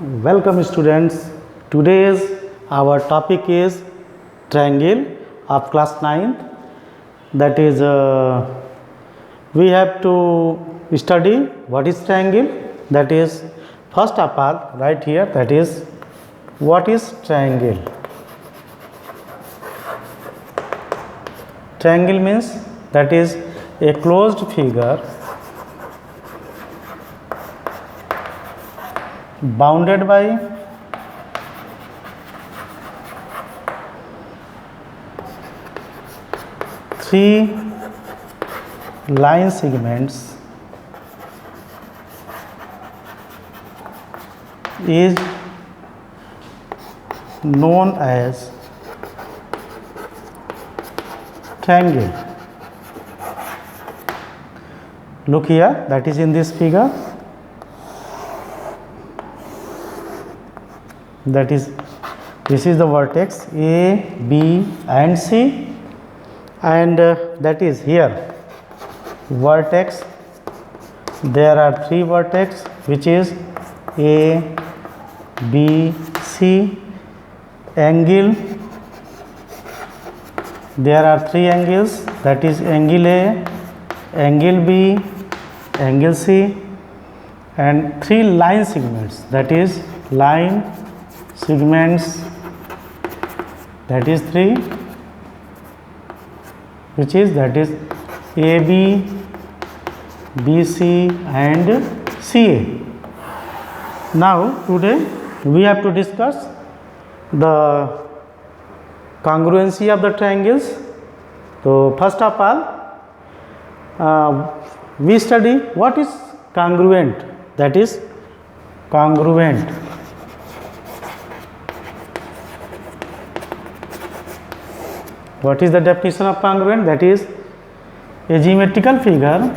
Welcome students. Today's our topic is triangle of class 9th. That is we have to study what is triangle. That is first of all right here, that is what is triangle. Triangle means that is a closed figure bounded by three line segments is known as triangle. Look here, that is in this figure. That is, this is the vertex A, B and C, and that is here vertex. There are three vertex which is A, B, C. Angle, there are three angles, that is angle A, angle B, angle C, and three line segments, that is line segments, that is three, which is that is AB, BC and CA. Now today we have to discuss the congruency of the triangles. So first of all we study what is congruent, that is congruent. What is the definition of congruent? That is a geometrical figure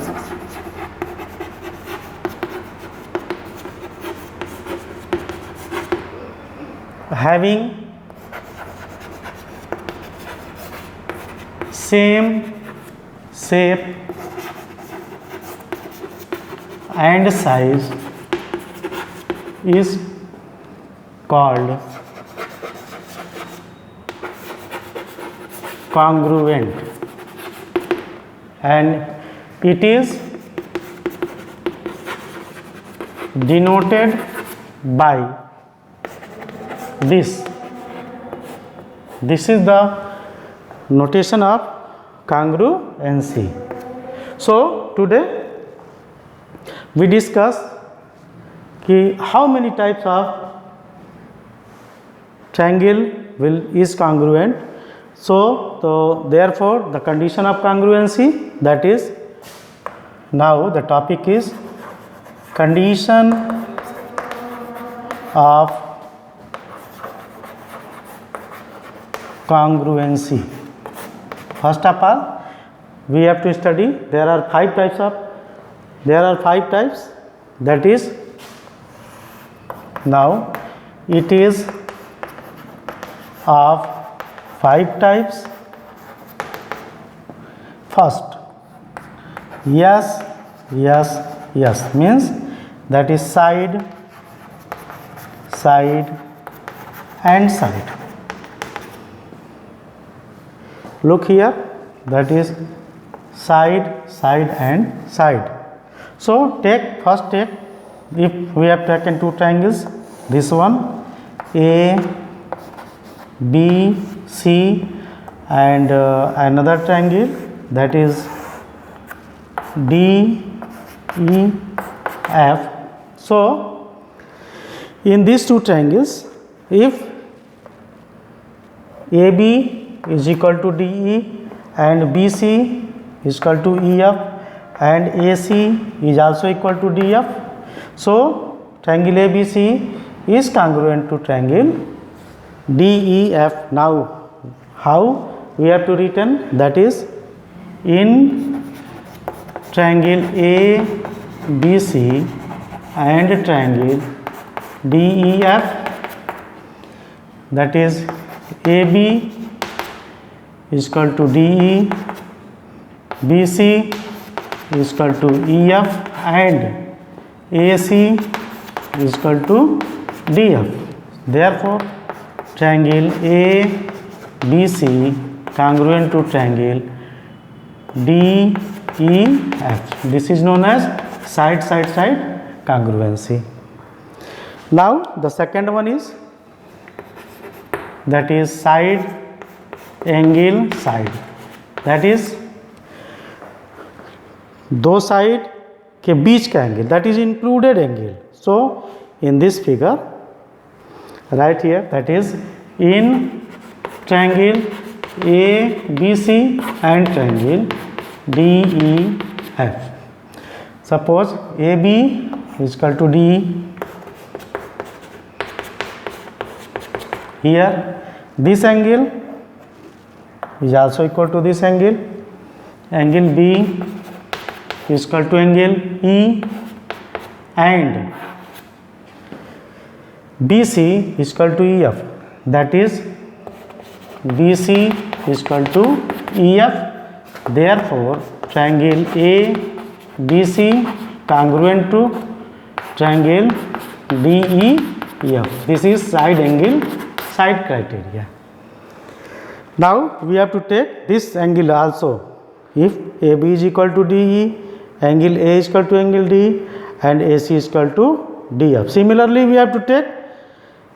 having same shape and size is called congruent, and it is denoted by this. This is the notation of congruency. So today we discuss how many types of triangle is congruent. So therefore the condition of congruency, that is, now the topic is condition of congruency. First of all we have to study there are five types, that is, now it is of five types. First, yes means that is side and side. Look here, that is side and side. So first take, if we have taken two triangles, this one A, B, C, and another triangle, that is D, E, F. So in these two triangles, if AB is equal to DE and BC is equal to EF and AC is also equal to DF, so triangle ABC is congruent to triangle DEF. Now how we have to written, that is, in triangle ABC and triangle DEF, that is AB is equal to DE, BC is equal to EF and AC is equal to DF. Therefore, triangle ABC congruent to triangle DEF. This is known as side congruency. Now the second one is, that is side angle side, that is दो side के बीच का angle, that is included angle. So in this figure right here, that is in triangle ABC and triangle DEF. Suppose AB is equal to D. Here this angle is also equal to this angle. Angle B is equal to angle E, and BC is equal to EF. That is BC is equal to EF. Therefore, triangle ABC congruent to triangle DEF. This is side angle side criteria. Now we have to take this angle also. If AB is equal to DE, angle A is equal to angle D, and AC is equal to DF. Similarly, we have to take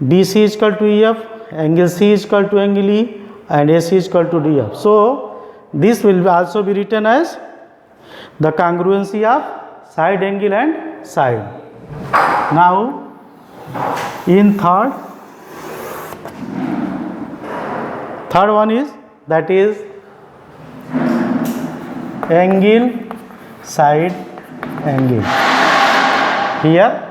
BC is equal to EF, angle C is equal to angle E, and AC is equal to DF. So this will also be written as the congruency of side angle and side. Now in third one is, that is angle side angle. Here,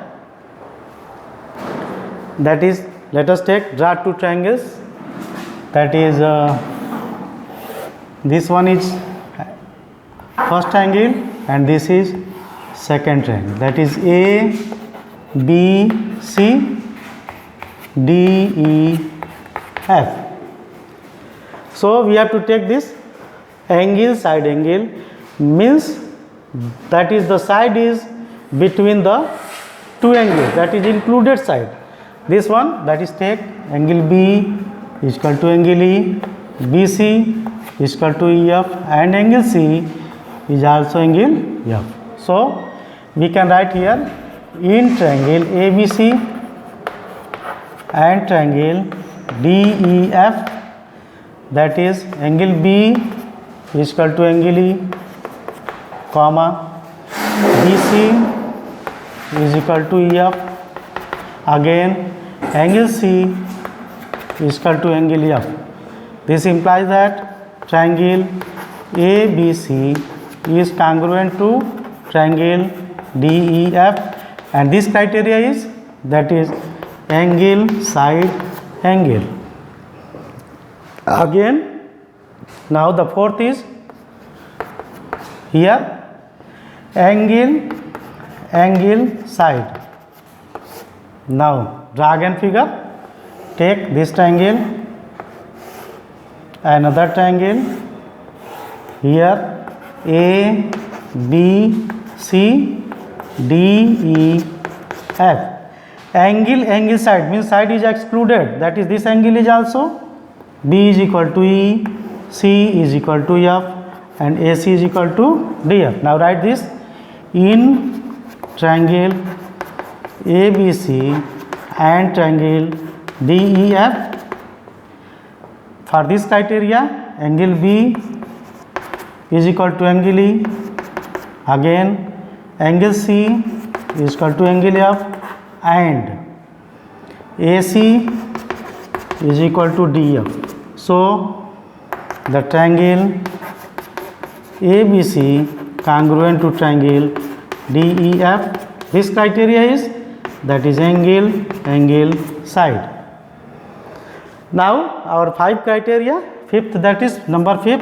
that is, let us draw two triangles. That is this one is first angle and this is second triangle. That is ABC DEF. So we have to take this angle side angle, means that is the side is between the two angles, that is included side. This one, that is take angle B is equal to angle E, BC is equal to EF, and angle C is also angle F. So we can write here, in triangle ABC and triangle DEF, that is angle B is equal to angle E, comma BC is equal to EF, again angle C is equal to angle F. This implies that triangle ABC is congruent to triangle DEF, and this criteria is, that is angle side angle. Again, now the fourth is here angle side. Now draw again figure. Take this triangle, another triangle, here A, B, C, D, E, F. Angle side means side is excluded, that is this angle is also, B is equal to E, C is equal to F, and AC is equal to DF. Now write this, in triangle ABC and triangle DEF, for this criteria angle B is equal to angle E, again angle C is equal to angle F, and AC is equal to DF. So the triangle ABC congruent to triangle DEF, this criteria is, that is angle side. Now our 5 criteria, fifth, that is number 5,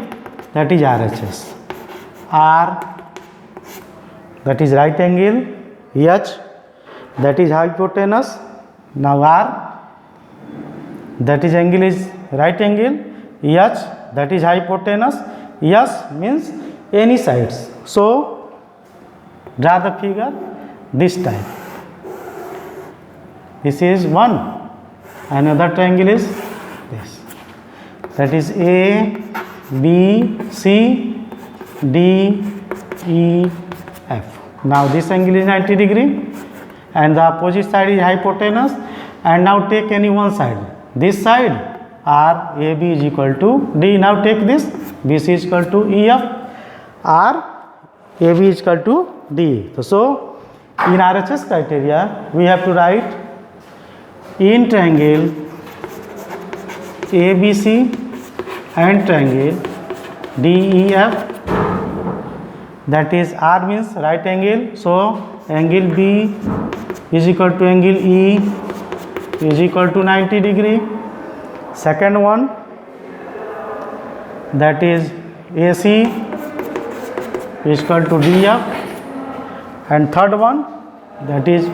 that is RHS. R, that is right angle, H, that is hypotenuse. Now R, that is angle is right angle, H, that is hypotenuse, S means any sides. So draw the figure this type. This is 1. Another triangle is this. That is A, B, C, D, E, F. Now this angle is 90 degree and the opposite side is hypotenuse, and now take any one side. This side R AB is equal to D. Now take this, BC is equal to EF, R AB is equal to D. So in RHS criteria we have to write in triangle ABC and triangle DEF, that is R means right angle, so angle B is equal to angle E is equal to 90 degree. Second one, that is AC is equal to DF, and third one, that is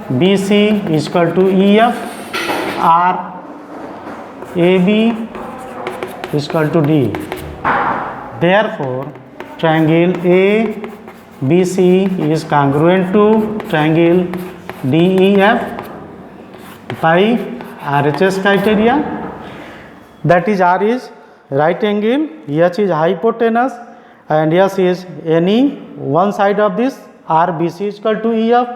BC is equal to EF, R AB is equal to D. Therefore, triangle ABC is congruent to triangle DEF by RHS criteria. That is, R is right angle, H is hypotenuse, and S is any one side of this. RBC is equal to EF.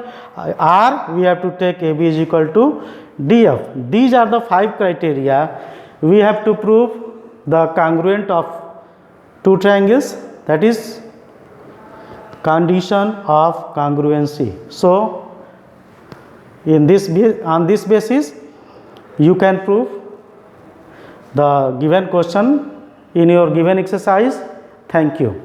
R we have to take AB is equal to DF. These are the 5 criteria we have to prove the congruent of two triangles, that is condition of congruency. So on this basis you can prove the given question in your given exercise. Thank you.